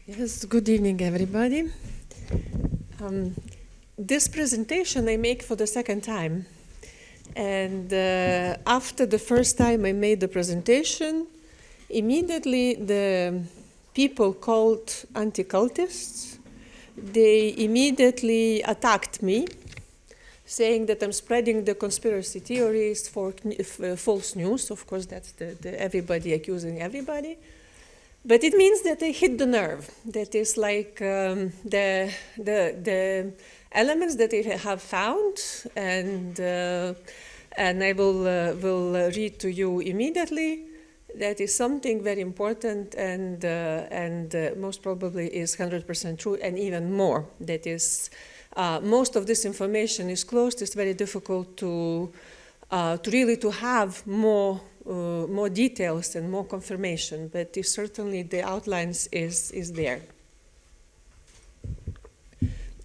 Yes, good evening, everybody. This presentation I make for the second time. And after the first time I made the presentation, immediately the people called anti-cultists, they immediately attacked me, saying that I'm spreading the conspiracy theories for false news. Of course, that's everybody accusing everybody. But it means that I hit the nerve. That is like the elements that I have found, and I will read to you immediately. That is something very important, and most probably is 100% true, and even more. That is, most of this information is closed. It's very difficult to really have more details and more confirmation, but certainly the outlines is there.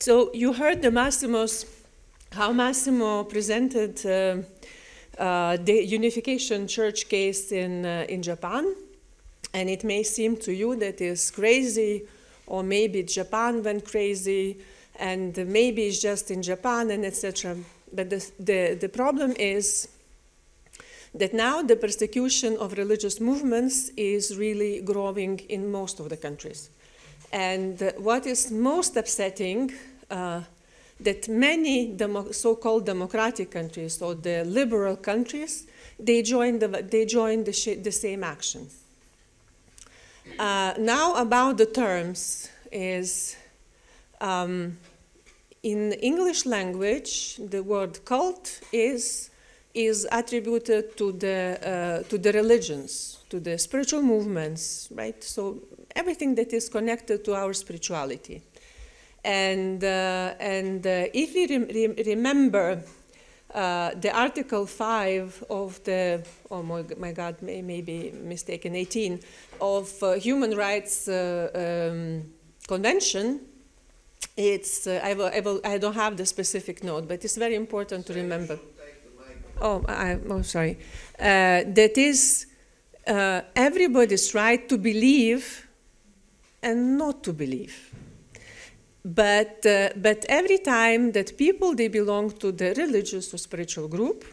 So you heard how Massimo presented the unification church case in Japan, and it may seem to you that is crazy, or maybe Japan went crazy, and maybe it's just in Japan, and etc. But the problem is that now the persecution of religious movements is really growing in most of the countries. And what is most upsetting, that many so-called democratic countries, or the liberal countries, they join the same action. Now about the terms is, in English language, the word cult is attributed to the religions, to the spiritual movements, right? So everything that is connected to our spirituality. And if we remember the Article 5 of the, oh my God, maybe mistaken, 18 of Human Rights Convention, it's I don't have the specific note, but it's very important to remember. Oh, sorry. That is everybody's right to believe and not to believe. But every time that people, they belong to the religious or spiritual group,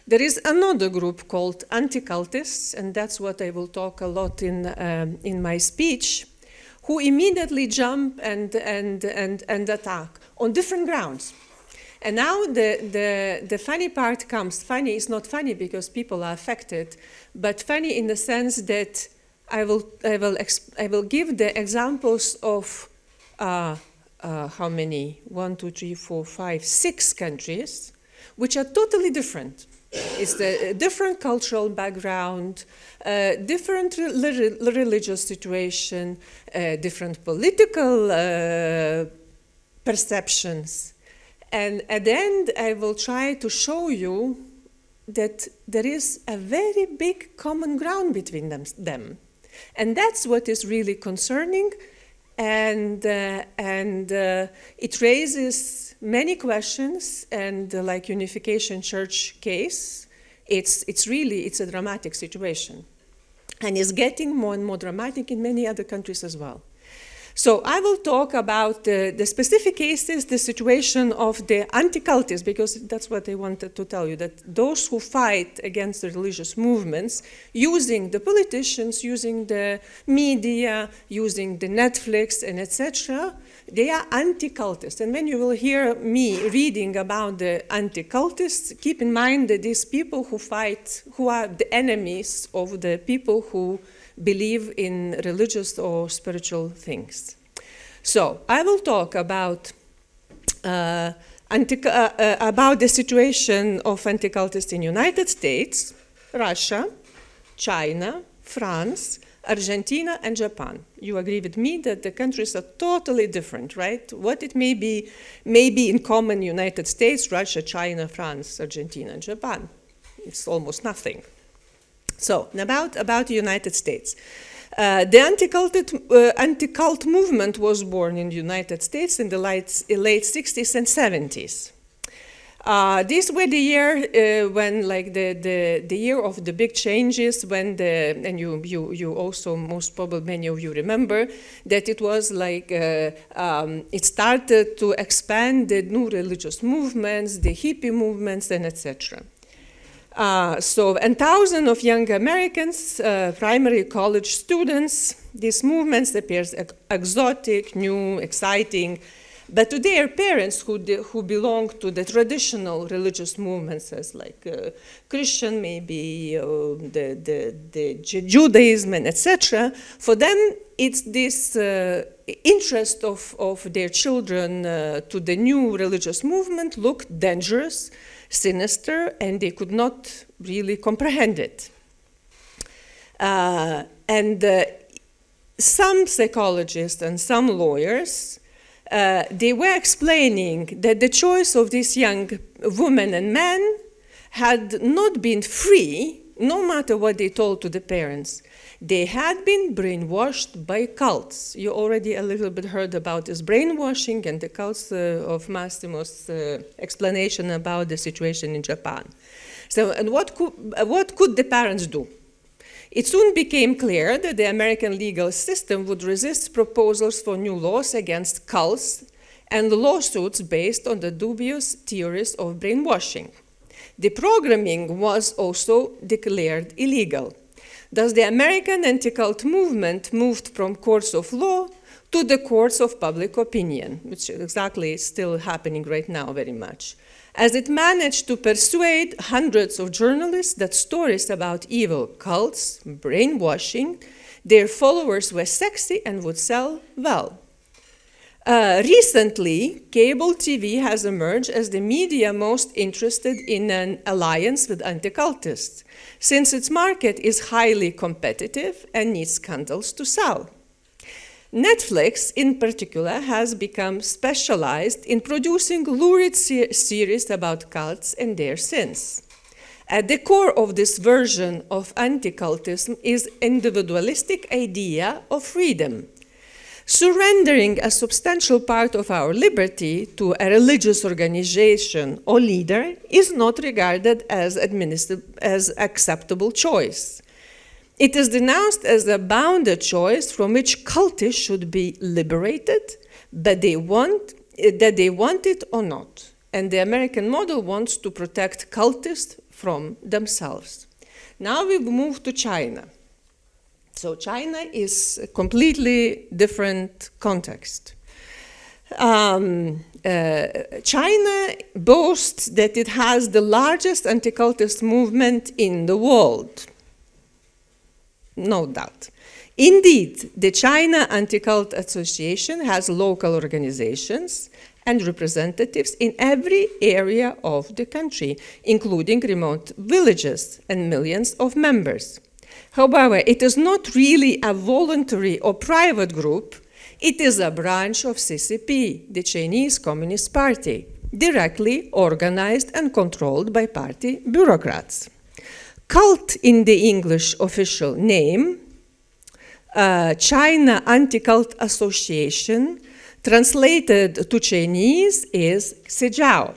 there is another group called anti-cultists, and that's what I will talk a lot in my speech, who immediately jump and attack on different grounds. And now the funny part comes. Funny is not funny because people are affected, but funny in the sense that I will give the examples of how many? 1, 2, 3, 4, 5, 6 countries, which are totally different. It's a different cultural background, different religious situation, different political perceptions. And at the end, I will try to show you that there is a very big common ground between them. And that's what is really concerning. And it raises many questions. And like Unification Church case, it's a dramatic situation. And it's getting more and more dramatic in many other countries as well. So I will talk about the specific cases, the situation of the anti-cultists, because that's what I wanted to tell you, that those who fight against the religious movements, using the politicians, using the media, using the Netflix, and etc., they are anti-cultists. And when you will hear me reading about the anti-cultists, keep in mind that these people who fight, who are the enemies of the people who believe in religious or spiritual things. So I will talk about the situation of anti-cultists in United States, Russia, China, France, Argentina, and Japan. You agree with me that the countries are totally different, right? What it may be in common: United States, Russia, China, France, Argentina, and Japan. It's almost nothing. So, about the United States. The anti-cult movement was born in the United States in the late 60s and 70s. These were the year when, like, the year of the big changes, when and you also, most probably many of you remember, that it was like, it started to expand the new religious movements, the hippie movements, and etc. And thousands of young Americans, primary college students, these movements appears exotic, new, exciting, but to their parents who belonged to the traditional religious movements, as like Christian, maybe the Judaism, and etc., for them it's this interest of their children to the new religious movement looked dangerous, sinister, and they could not really comprehend it. Some psychologists and some lawyers, they were explaining that the choice of these young women and men had not been free, no matter what they told to the parents. They had been brainwashed by cults. You already a little bit heard about this brainwashing and the cults of Massimo's explanation about the situation in Japan. So, and what could the parents do? It soon became clear that the American legal system would resist proposals for new laws against cults and lawsuits based on the dubious theories of brainwashing. The programming was also declared illegal. Thus, the American AntiCult movement moved from courts of law to the courts of public opinion, which exactly is still happening right now very much, as it managed to persuade hundreds of journalists that stories about evil cults, brainwashing, their followers were sexy and would sell well. Recently, cable TV has emerged as the media most interested in an alliance with anti-cultists, since its market is highly competitive and needs scandals to sell. Netflix, in particular, has become specialized in producing lurid series about cults and their sins. At the core of this version of anti-cultism is individualistic idea of freedom. Surrendering a substantial part of our liberty to a religious organization or leader is not regarded as acceptable choice. It is denounced as a bounded choice from which cultists should be liberated, but they want it or not. And the American model wants to protect cultists from themselves. Now we move to China. So China is a completely different context. China boasts that it has the largest anti-cultist movement in the world. No doubt. Indeed, the China Anti-Cult Association has local organizations and representatives in every area of the country, including remote villages and millions of members. However, it is not really a voluntary or private group. It is a branch of CCP, the Chinese Communist Party, directly organized and controlled by party bureaucrats. Cult in the English official name, China Anti-Cult Association, translated to Chinese is Sijiao.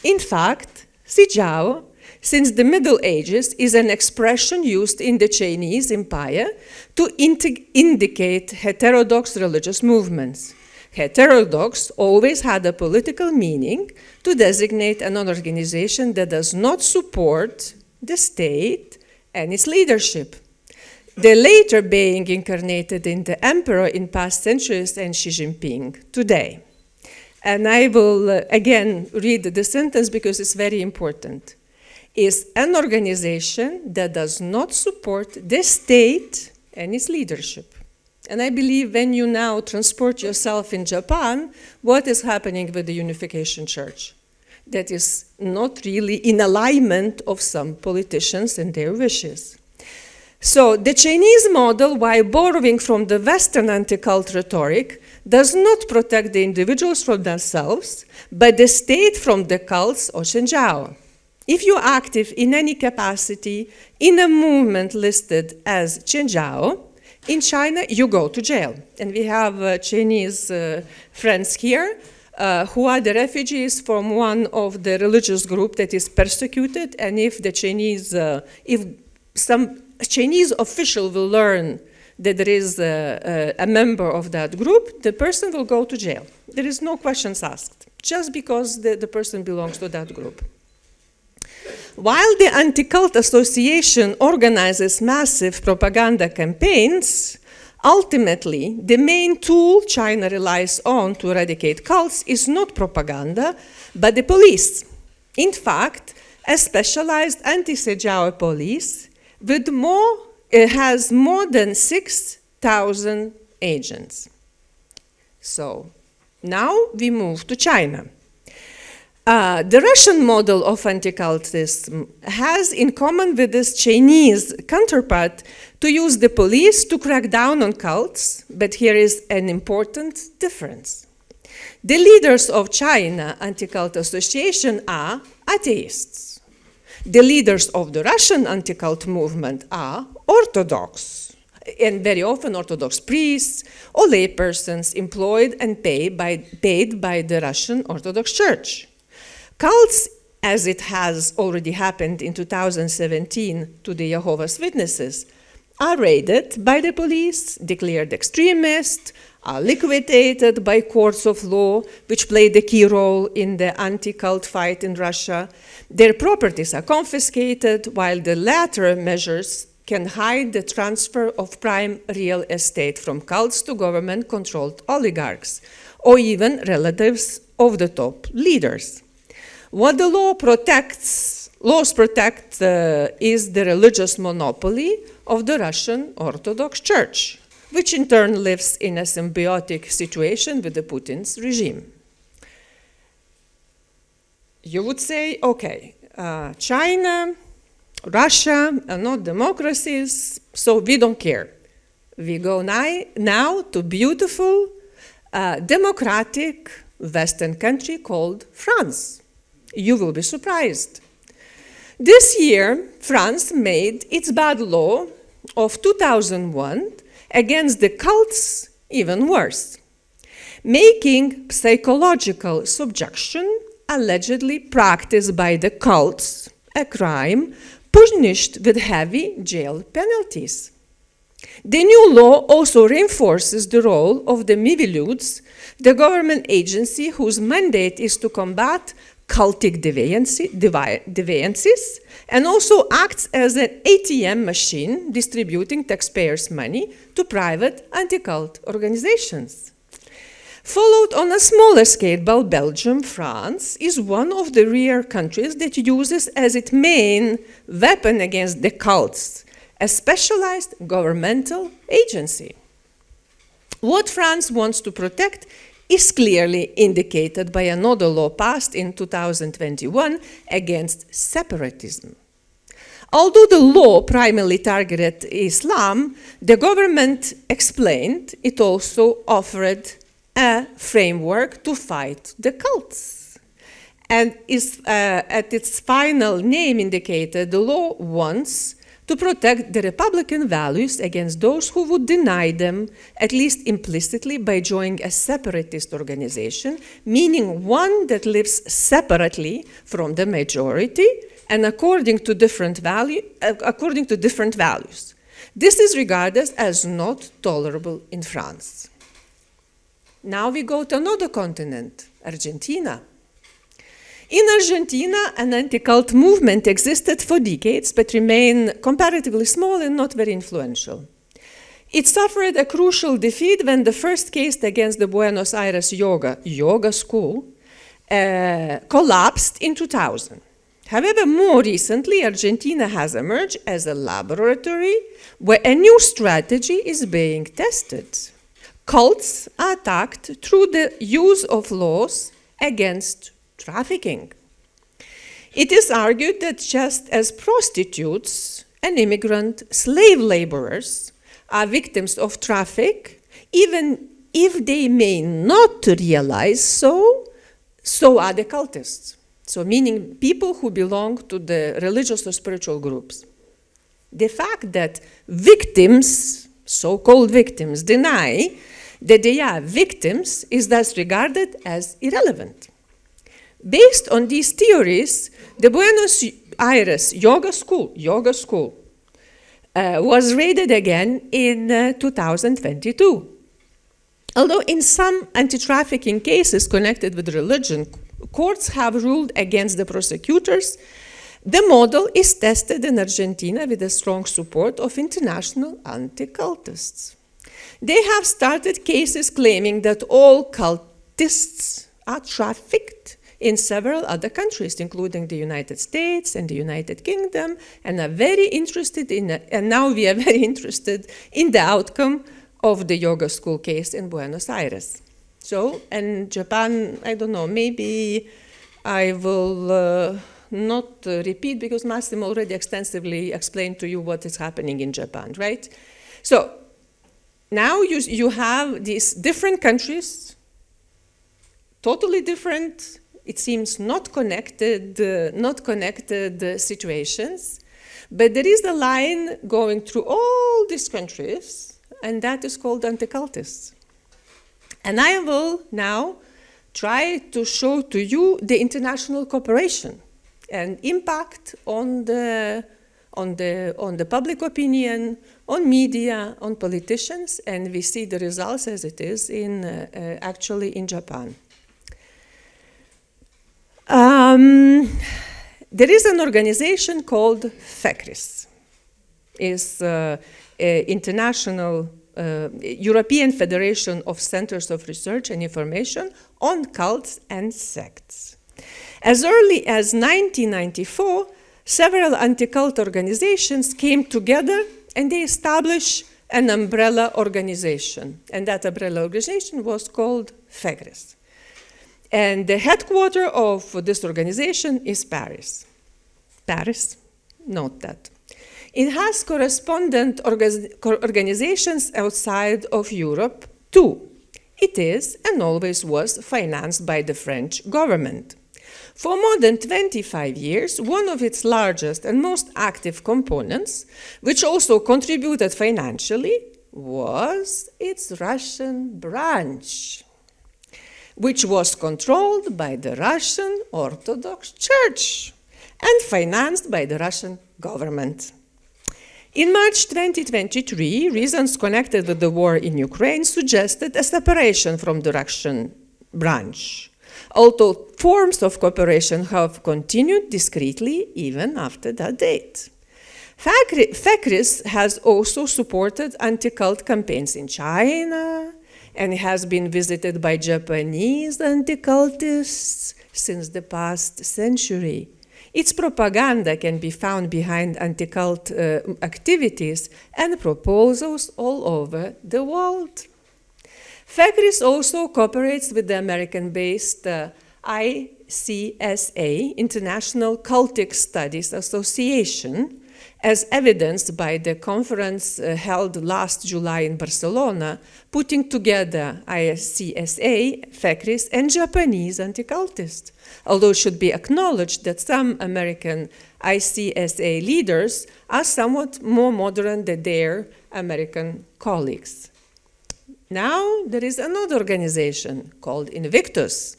In fact, Sijiao, since the Middle Ages, is an expression used in the Chinese Empire to indicate heterodox religious movements. Heterodox always had a political meaning to designate an organization that does not support the state and its leadership. The later being incarnated in the emperor in past centuries and Xi Jinping today. And I will again read the sentence because it's very important. Is an organization that does not support the state and its leadership. And I believe when you now transport yourself in Japan, what is happening with the Unification Church? That is not really in alignment of some politicians and their wishes. So the Chinese model, while borrowing from the Western anti-cult rhetoric, does not protect the individuals from themselves, but the state from the cults or Shenjiao. If you're active in any capacity in a movement listed as Shenjiao, in China, you go to jail. And we have Chinese friends here. who are the refugees from one of the religious group that is persecuted, and if the Chinese, if some Chinese official will learn that there is a member of that group, the person will go to jail. There is no questions asked, just because the person belongs to that group. While the Anti-Cult Association organizes massive propaganda campaigns, ultimately, the main tool China relies on to eradicate cults is not propaganda, but the police. In fact, a specialized anti-Sejao police with has more than 6,000 agents. So, now we move to China. The Russian model of anti-cultism has in common with its Chinese counterpart to use the police to crack down on cults, but here is an important difference. The leaders of China Anti-Cult Association are atheists. The leaders of the Russian anti-cult movement are Orthodox, and very often Orthodox priests or laypersons employed and paid by the Russian Orthodox Church. Cults, as it has already happened in 2017 to the Jehovah's Witnesses, are raided by the police, declared extremist, are liquidated by courts of law, which played a key role in the anti-cult fight in Russia. Their properties are confiscated, while the latter measures can hide the transfer of prime real estate from cults to government-controlled oligarchs, or even relatives of the top leaders. What the laws protect is the religious monopoly of the Russian Orthodox Church, which in turn lives in a symbiotic situation with the Putin's regime. You would say, okay, China, Russia are not democracies, so we don't care. We go now to beautiful, democratic Western country called France. You will be surprised. This year, France made its bad law of 2001 against the cults even worse, making psychological subjection allegedly practiced by the cults a crime punished with heavy jail penalties. The new law also reinforces the role of the Miviludes, the government agency whose mandate is to combat cultic deviances, and also acts as an ATM machine distributing taxpayers' money to private anti-cult organizations. Followed on a smaller scale by Belgium, France is one of the rare countries that uses as its main weapon against the cults a specialized governmental agency. What France wants to protect is clearly indicated by another law passed in 2021 against separatism. Although the law primarily targeted Islam, the government explained it also offered a framework to fight the cults. And is, at its final name indicated, the law wants to protect the Republican values against those who would deny them, at least implicitly, by joining a separatist organization, meaning one that lives separately from the majority and according to different values. This is regarded as not tolerable in France. Now we go to another continent, Argentina. In Argentina, an anti-cult movement existed for decades, but remained comparatively small and not very influential. It suffered a crucial defeat when the first case against the Buenos Aires yoga school collapsed in 2000. However, more recently, Argentina has emerged as a laboratory where a new strategy is being tested. Cults are attacked through the use of laws against trafficking. It is argued that just as prostitutes and immigrant slave laborers are victims of traffic, even if they may not realize so are the cultists. So meaning people who belong to the religious or spiritual groups. The fact that victims, so-called victims, deny that they are victims is thus regarded as irrelevant. Based on these theories, the Buenos Aires yoga school was raided again in 2022. Although in some anti-trafficking cases connected with religion, courts have ruled against the prosecutors, the model is tested in Argentina with the strong support of international anti-cultists. They have started cases claiming that all cultists are trafficked in several other countries, including the United States and the United Kingdom, and are very interested in, and now we are very interested in the outcome of the yoga school case in Buenos Aires. So, and Japan, I don't know, maybe I will not repeat because Massimo already extensively explained to you what is happening in Japan, right? So, now you have these different countries, totally different, it seems not connected situations, but there is a line going through all these countries, and that is called anti-cultists. And I will now try to show to you the international cooperation and impact on the public opinion, on media, on politicians, and we see the results as it is in actually in Japan. There is an organization called FECRIS. It's International European Federation of Centers of Research and Information on Cults and Sects. As early as 1994, several anti-cult organizations came together and they established an umbrella organization. And that umbrella organization was called FECRIS. And the headquarters of this organization is Paris. Paris, note that. It has correspondent organizations outside of Europe too. It is and always was financed by the French government. For more than 25 years, one of its largest and most active components, which also contributed financially, was its Russian branch, which was controlled by the Russian Orthodox Church and financed by the Russian government. In March 2023, reasons connected with the war in Ukraine suggested a separation from the Russian branch, although forms of cooperation have continued discreetly even after that date. FECRIS has also supported anti-cult campaigns in China and has been visited by Japanese anti-cultists since the past century. Its propaganda can be found behind anti-cult activities and proposals all over the world. FECRIS also cooperates with the American-based ICSA, International Cultic Studies Association, as evidenced by the conference held last July in Barcelona, putting together ICSA, FECRIS, and Japanese anti-cultists. Although it should be acknowledged that some American ICSA leaders are somewhat more modern than their American colleagues. Now there is another organization called Invictus.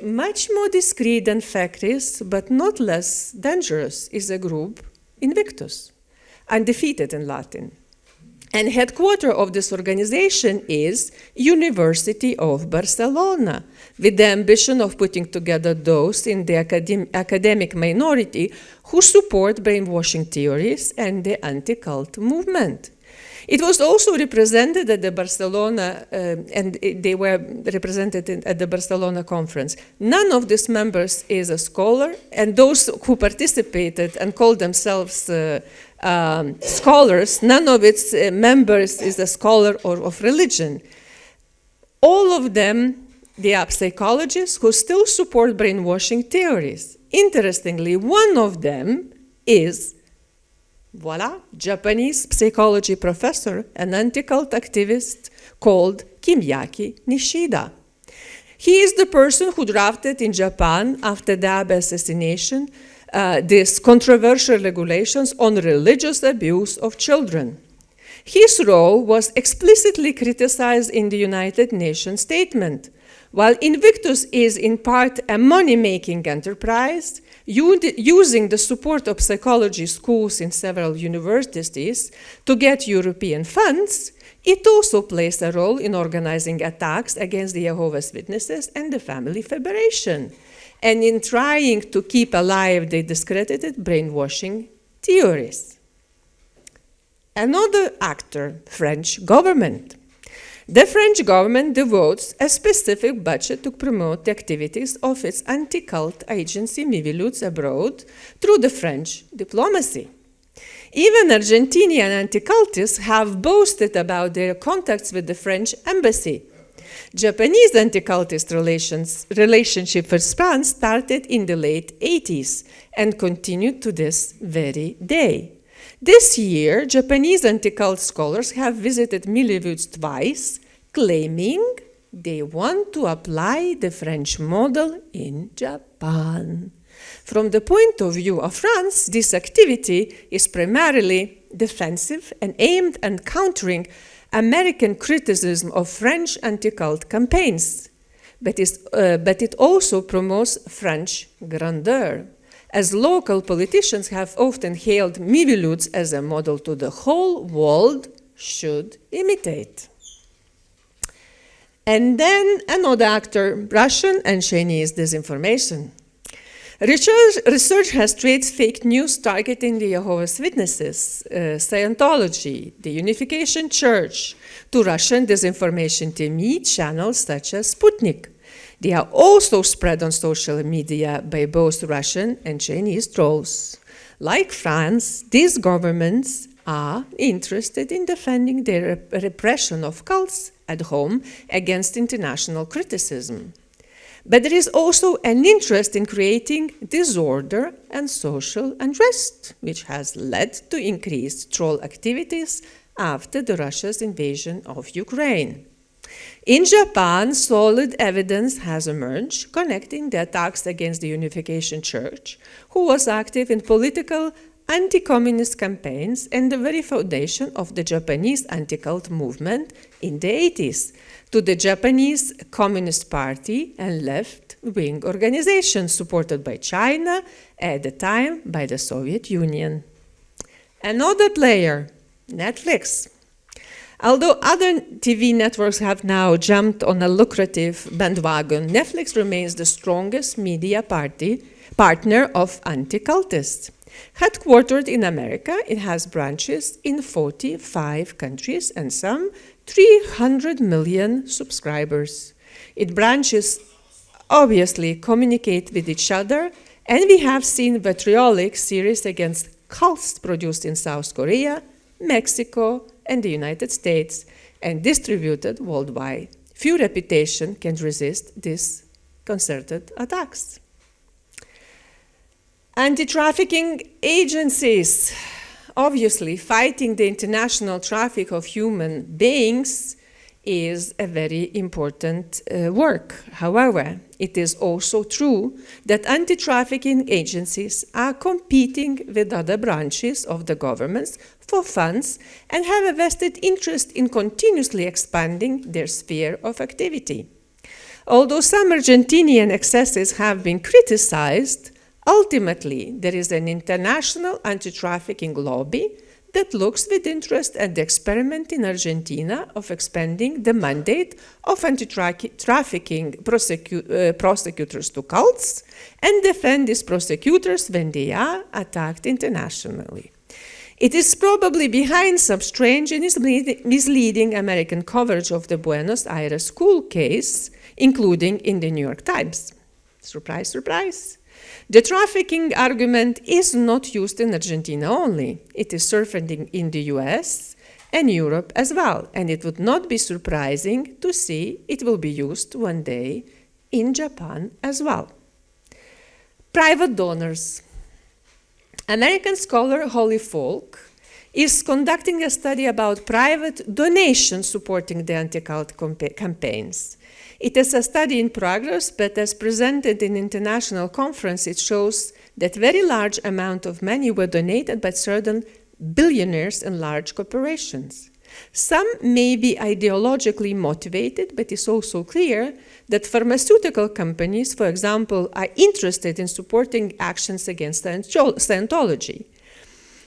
Much more discreet than FECRIS, but not less dangerous, is a group, Invictus, undefeated in Latin. And headquarters of this organization is University of Barcelona, with the ambition of putting together those in the academic minority who support brainwashing theories and the anti-cult movement. It was also represented at the Barcelona, and they were represented at the Barcelona conference. None of these members is a scholar, and those who participated and called themselves scholars, none of its members is a scholar or of religion. All of them, they are psychologists who still support brainwashing theories. Interestingly, one of them is voila, Japanese psychology professor, an anti-cult activist called Kimiaki Nishida. He is the person who drafted in Japan, after the Abe assassination, these controversial regulations on religious abuse of children. His role was explicitly criticized in the United Nations statement. While Invictus is in part a money-making enterprise, using the support of psychology schools in several universities to get European funds, it also plays a role in organizing attacks against the Jehovah's Witnesses and the Family Federation, and in trying to keep alive the discredited brainwashing theories. Another actor, French government. The French government devotes a specific budget to promote the activities of its anti-cult agency Miviludes abroad through the French diplomacy. Even Argentinian anti-cultists have boasted about their contacts with the French embassy. Japanese anti-cultist relationship with France started in the late 80s and continued to this very day. This year, Japanese anti-cult scholars have visited Miviludes twice, claiming they want to apply the French model in Japan. From the point of view of France, this activity is primarily defensive and aimed at countering American criticism of French anti-cult campaigns, but it also promotes French grandeur, as local politicians have often hailed Miviludes as a model to the whole world should imitate. And then another actor, Russian and Chinese disinformation. Research has traced fake news targeting the Jehovah's Witnesses, Scientology, the Unification Church, to Russian disinformation TV channels such as Sputnik. They are also spread on social media by both Russian and Chinese trolls. Like France, these governments are interested in defending their repression of cults at home against international criticism. But there is also an interest in creating disorder and social unrest, which has led to increased troll activities after Russia's invasion of Ukraine. In Japan, solid evidence has emerged connecting the attacks against the Unification Church, who was active in political anti-communist campaigns and the very foundation of the Japanese AntiCult Movement in the 80s, to the Japanese Communist Party and left-wing organizations supported by China, at the time by the Soviet Union. Another player, Netflix. Although other TV networks have now jumped on a lucrative bandwagon, Netflix remains the strongest media partner of anti-cultists. Headquartered in America, it has branches in 45 countries and some 300 million subscribers. Its branches obviously communicate with each other, and we have seen vitriolic series against cults produced in South Korea, Mexico, and the United States, and distributed worldwide. Few reputation can resist these concerted attacks. Anti-trafficking agencies, obviously fighting the international traffic of human beings is a very important work. However, it is also true that anti-trafficking agencies are competing with other branches of the governments for funds and have a vested interest in continuously expanding their sphere of activity. Although some Argentinian excesses have been criticized, ultimately there is an international anti-trafficking lobby that looks with interest at the experiment in Argentina of expanding the mandate of anti-trafficking prosecutors to cults and defend these prosecutors when they are attacked internationally. It is probably behind some strange and misleading American coverage of the Buenos Aires school case, including in the New York Times. Surprise, surprise. The trafficking argument is not used in Argentina only. It is surfacing in the US and Europe as well, and it would not be surprising to see it will be used one day in Japan as well. Private donors. American scholar Holly Falk is conducting a study about private donations supporting the anti-cult campaigns. It is a study in progress, but as presented in international conference, it shows that very large amount of money were donated by certain billionaires and large corporations. Some may be ideologically motivated, but it's also clear that pharmaceutical companies, for example, are interested in supporting actions against Scientology,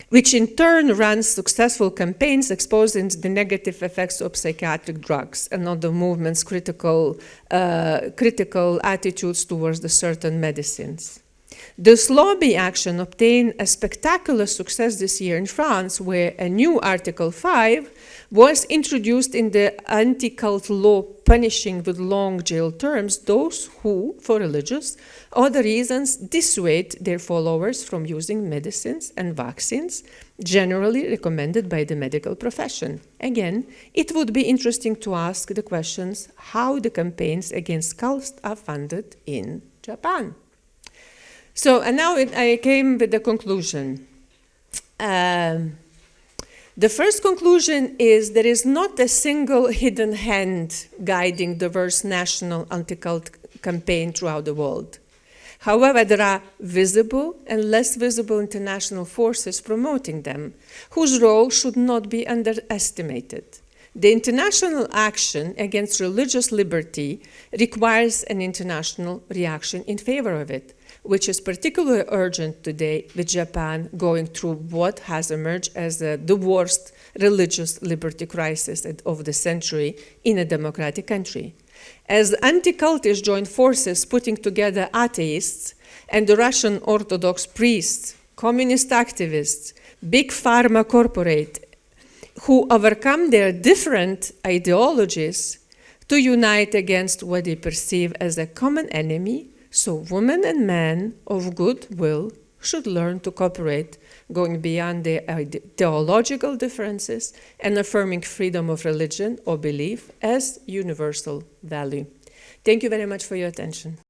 which in turn runs successful campaigns exposing the negative effects of psychiatric drugs and of the movement's critical attitudes towards the certain medicines. This lobby action obtained a spectacular success this year in France, where a new Article 5 was introduced in the AntiCult law, punishing with long jail terms those who, for religious or other reasons, dissuade their followers from using medicines and vaccines generally recommended by the medical profession. Again, it would be interesting to ask the questions how the campaigns against cults are funded in Japan. So, and now I came with the conclusion. The first conclusion is there is not a single hidden hand guiding diverse national anti-cult campaign throughout the world. However, there are visible and less visible international forces promoting them, whose role should not be underestimated. The international action against religious liberty requires an international reaction in favor of it, which is particularly urgent today with Japan going through what has emerged as the worst religious liberty crisis of the century in a democratic country. As anti-cultists join forces putting together atheists and the Russian Orthodox priests, communist activists, big pharma corporate, who overcome their different ideologies to unite against what they perceive as a common enemy, so women and men of goodwill should learn to cooperate, going beyond their theological differences and affirming freedom of religion or belief as universal value. Thank you very much for your attention.